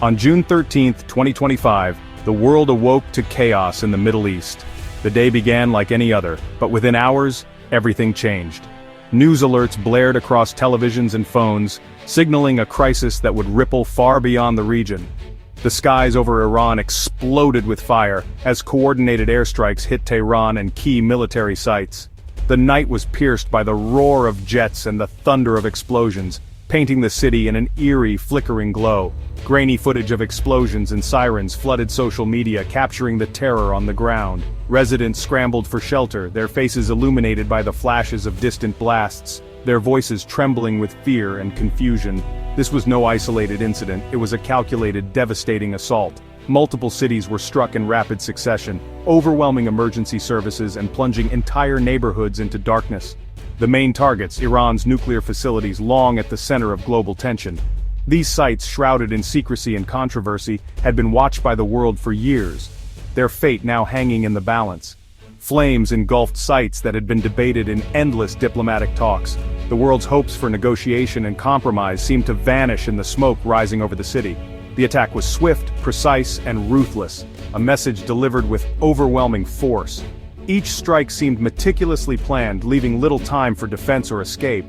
On June 13, 2025, the world awoke to chaos in the Middle East. The day began like any other, but within hours, everything changed. News alerts blared across televisions and phones, signaling a crisis that would ripple far beyond the region. The skies over Iran exploded with fire as coordinated airstrikes hit Tehran and key military sites. The night was pierced by the roar of jets and the thunder of explosions, painting the city in an eerie, flickering glow. Grainy footage of explosions and sirens flooded social media, capturing the terror on the ground. Residents scrambled for shelter, their faces illuminated by the flashes of distant blasts, their voices trembling with fear and confusion. This was no isolated incident, it was a calculated, devastating assault. Multiple cities were struck in rapid succession, overwhelming emergency services and plunging entire neighborhoods into darkness. The main targets, Iran's nuclear facilities, long at the center of global tension. These sites, shrouded in secrecy and controversy, had been watched by the world for years, their fate now hanging in the balance. Flames engulfed sites that had been debated in endless diplomatic talks. The world's hopes for negotiation and compromise seemed to vanish in the smoke rising over the city. The attack was swift, precise, and ruthless, a message delivered with overwhelming force. Each strike seemed meticulously planned, leaving little time for defense or escape.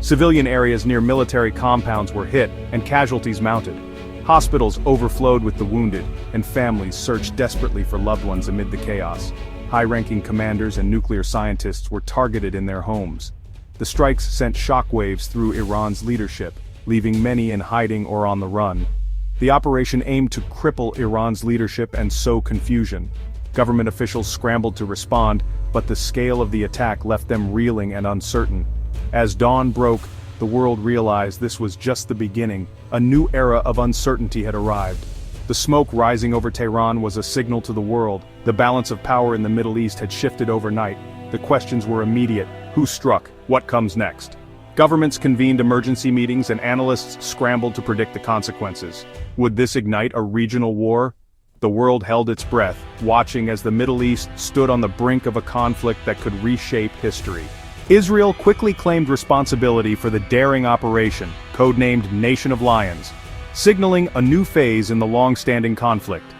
Civilian areas near military compounds were hit, and casualties mounted. Hospitals overflowed with the wounded, and families searched desperately for loved ones amid the chaos. High-ranking commanders and nuclear scientists were targeted in their homes. The strikes sent shockwaves through Iran's leadership, leaving many in hiding or on the run. The operation aimed to cripple Iran's leadership and sow confusion. Government officials scrambled to respond, but the scale of the attack left them reeling and uncertain. As dawn broke, the world realized this was just the beginning. A new era of uncertainty had arrived. The smoke rising over Tehran was a signal to the world. The balance of power in the Middle East had shifted overnight. The questions were immediate. Who struck? What comes next? Governments convened emergency meetings and analysts scrambled to predict the consequences. Would this ignite a regional war? The world held its breath, watching as the Middle East stood on the brink of a conflict that could reshape history. Israel quickly claimed responsibility for the daring operation, codenamed Nation of Lions, signaling a new phase in the long-standing conflict.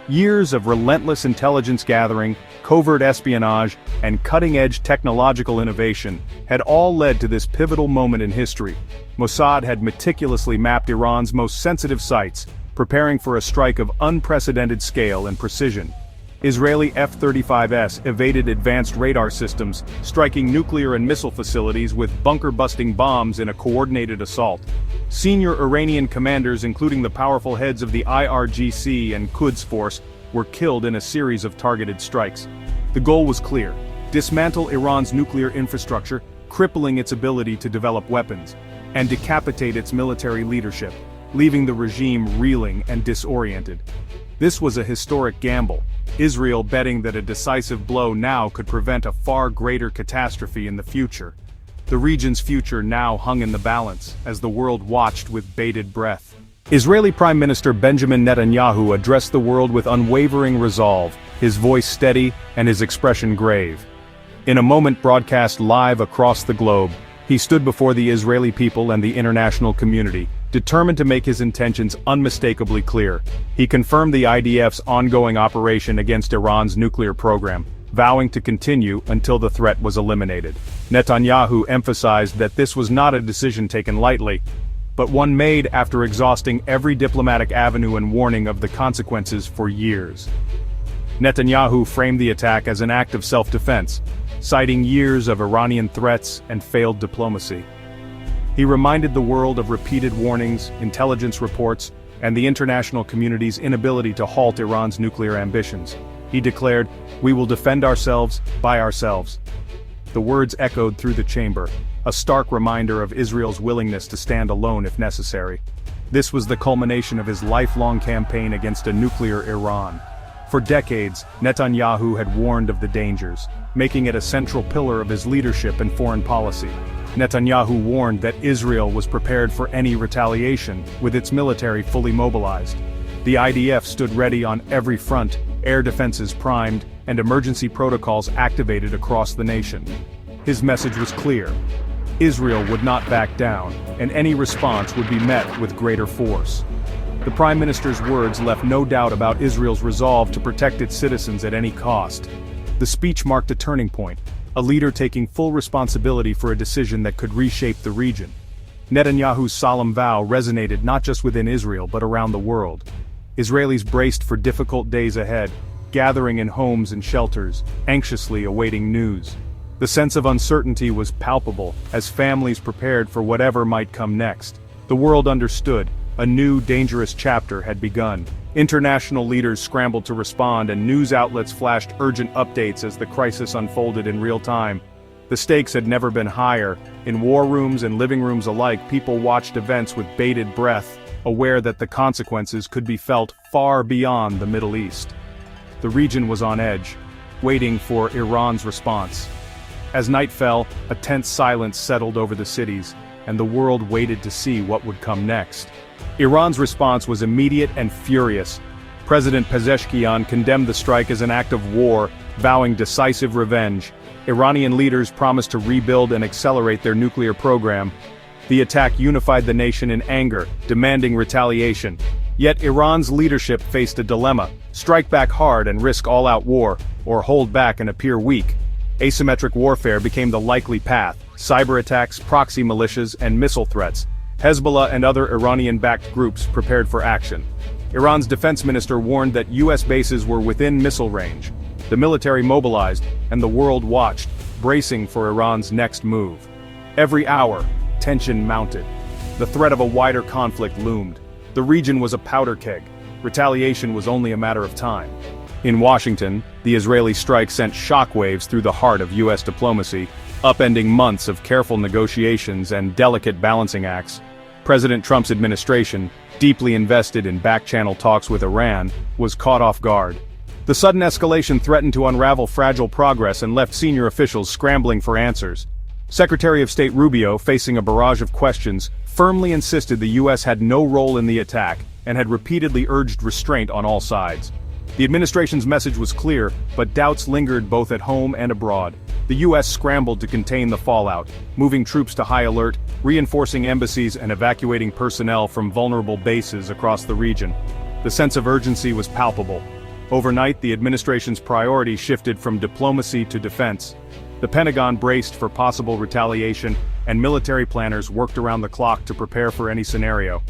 Years of relentless intelligence gathering, covert espionage, and cutting-edge technological innovation had all led to this pivotal moment in history. Mossad had meticulously mapped Iran's most sensitive sites, preparing for a strike of unprecedented scale and precision. Israeli F-35s evaded advanced radar systems, striking nuclear and missile facilities with bunker-busting bombs in a coordinated assault. Senior Iranian commanders, including the powerful heads of the IRGC and Quds Force, were killed in a series of targeted strikes. The goal was clear: dismantle Iran's nuclear infrastructure, crippling its ability to develop weapons, and decapitate its military leadership, leaving the regime reeling and disoriented. This was a historic gamble, Israel betting that a decisive blow now could prevent a far greater catastrophe in the future. The region's future now hung in the balance, as the world watched with bated breath. Israeli Prime Minister Benjamin Netanyahu addressed the world with unwavering resolve, his voice steady and his expression grave. In a moment broadcast live across the globe, he stood before the Israeli people and the international community, determined to make his intentions unmistakably clear. He confirmed the IDF's ongoing operation against Iran's nuclear program, vowing to continue until the threat was eliminated. Netanyahu emphasized that this was not a decision taken lightly, but one made after exhausting every diplomatic avenue and warning of the consequences for years. Netanyahu framed the attack as an act of self-defense, citing years of Iranian threats and failed diplomacy. He reminded the world of repeated warnings, intelligence reports, and the international community's inability to halt Iran's nuclear ambitions. He declared, "We will defend ourselves by ourselves." The words echoed through the chamber, a stark reminder of Israel's willingness to stand alone if necessary. This was the culmination of his lifelong campaign against a nuclear Iran. For decades, Netanyahu had warned of the dangers, making it a central pillar of his leadership and foreign policy. Netanyahu warned that Israel was prepared for any retaliation, with its military fully mobilized. The IDF stood ready on every front, air defenses primed, and emergency protocols activated across the nation. His message was clear: Israel would not back down, and any response would be met with greater force. The Prime Minister's words left no doubt about Israel's resolve to protect its citizens at any cost. The speech marked a turning point, a leader taking full responsibility for a decision that could reshape the region. Netanyahu's solemn vow resonated not just within Israel but around the world. Israelis braced for difficult days ahead, gathering in homes and shelters, anxiously awaiting news. The sense of uncertainty was palpable as families prepared for whatever might come next. The world understood. A new, dangerous chapter had begun. International leaders scrambled to respond and news outlets flashed urgent updates as the crisis unfolded in real time. The stakes had never been higher. In war rooms and living rooms alike, people watched events with bated breath, aware that the consequences could be felt far beyond the Middle East. The region was on edge, waiting for Iran's response. As night fell, a tense silence settled over the cities, and the world waited to see what would come next. Iran's response was immediate and furious. President Pezeshkian condemned the strike as an act of war, vowing decisive revenge. Iranian leaders promised to rebuild and accelerate their nuclear program. The attack unified the nation in anger, demanding retaliation. Yet Iran's leadership faced a dilemma: strike back hard and risk all-out war, or hold back and appear weak. Asymmetric warfare became the likely path: cyber attacks, proxy militias, and missile threats. Hezbollah and other Iranian-backed groups prepared for action. Iran's defense minister warned that U.S. bases were within missile range. The military mobilized, and the world watched, bracing for Iran's next move. Every hour, tension mounted. The threat of a wider conflict loomed. The region was a powder keg. Retaliation was only a matter of time. In Washington, the Israeli strike sent shockwaves through the heart of U.S. diplomacy, upending months of careful negotiations and delicate balancing acts. President Trump's administration, deeply invested in back-channel talks with Iran, was caught off guard. The sudden escalation threatened to unravel fragile progress and left senior officials scrambling for answers. Secretary of State Rubio, facing a barrage of questions, firmly insisted the U.S. had no role in the attack and had repeatedly urged restraint on all sides. The administration's message was clear, but doubts lingered both at home and abroad. The U.S. scrambled to contain the fallout, moving troops to high alert, reinforcing embassies and evacuating personnel from vulnerable bases across the region. The sense of urgency was palpable. Overnight, the administration's priority shifted from diplomacy to defense. The Pentagon braced for possible retaliation, and military planners worked around the clock to prepare for any scenario.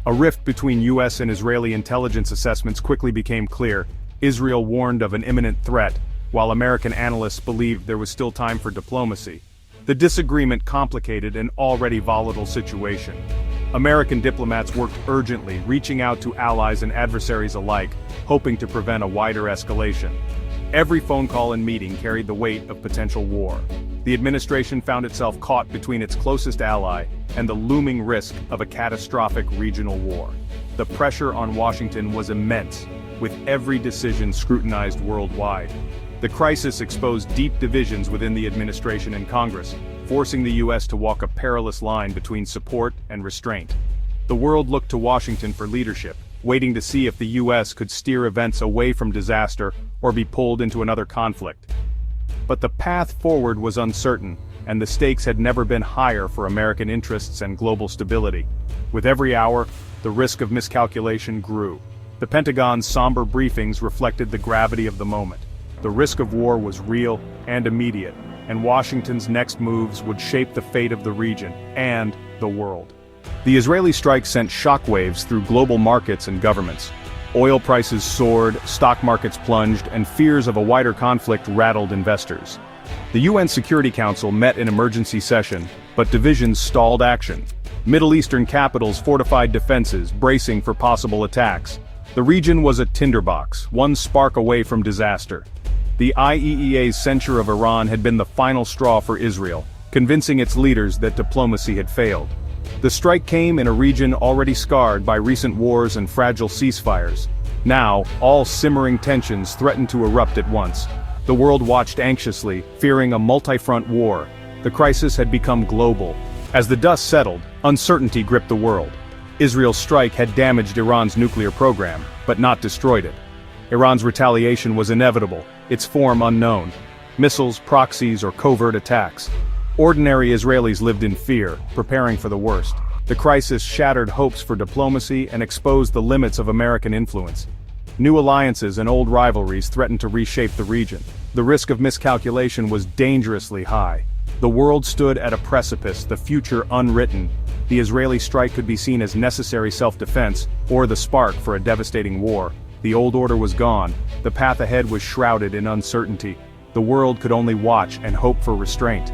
A rift between U.S. and Israeli intelligence assessments quickly became clear. Israel warned of an imminent threat, while American analysts believed there was still time for diplomacy. The disagreement complicated an already volatile situation. American diplomats worked urgently, reaching out to allies and adversaries alike, hoping to prevent a wider escalation. Every phone call and meeting carried the weight of potential war. The administration found itself caught between its closest ally and the looming risk of a catastrophic regional war. The pressure on Washington was immense, with every decision scrutinized worldwide. The crisis exposed deep divisions within the administration and Congress, forcing the U.S. to walk a perilous line between support and restraint. The world looked to Washington for leadership, waiting to see if the U.S. could steer events away from disaster or be pulled into another conflict. But the path forward was uncertain, and the stakes had never been higher for American interests and global stability. With every hour, the risk of miscalculation grew. The Pentagon's somber briefings reflected the gravity of the moment. The risk of war was real and immediate, and Washington's next moves would shape the fate of the region and the world. The Israeli strike sent shockwaves through global markets and governments. Oil prices soared, stock markets plunged, and fears of a wider conflict rattled investors. The UN Security Council met in emergency session, but divisions stalled action. Middle Eastern capitals fortified defenses, bracing for possible attacks. The region was a tinderbox, one spark away from disaster. The IAEA's censure of Iran had been the final straw for Israel, convincing its leaders that diplomacy had failed. The strike came in a region already scarred by recent wars and fragile ceasefires. Now, all simmering tensions threatened to erupt at once. The world watched anxiously, fearing a multi-front war. The crisis had become global. As the dust settled, uncertainty gripped the world. Israel's strike had damaged Iran's nuclear program, but not destroyed it. Iran's retaliation was inevitable, its form unknown. Missiles, proxies, or covert attacks. Ordinary Israelis lived in fear, preparing for the worst. The crisis shattered hopes for diplomacy and exposed the limits of American influence. New alliances and old rivalries threatened to reshape the region. The risk of miscalculation was dangerously high. The world stood at a precipice, the future unwritten. The Israeli strike could be seen as necessary self-defense, or the spark for a devastating war. The old order was gone. The path ahead was shrouded in uncertainty. The world could only watch and hope for restraint.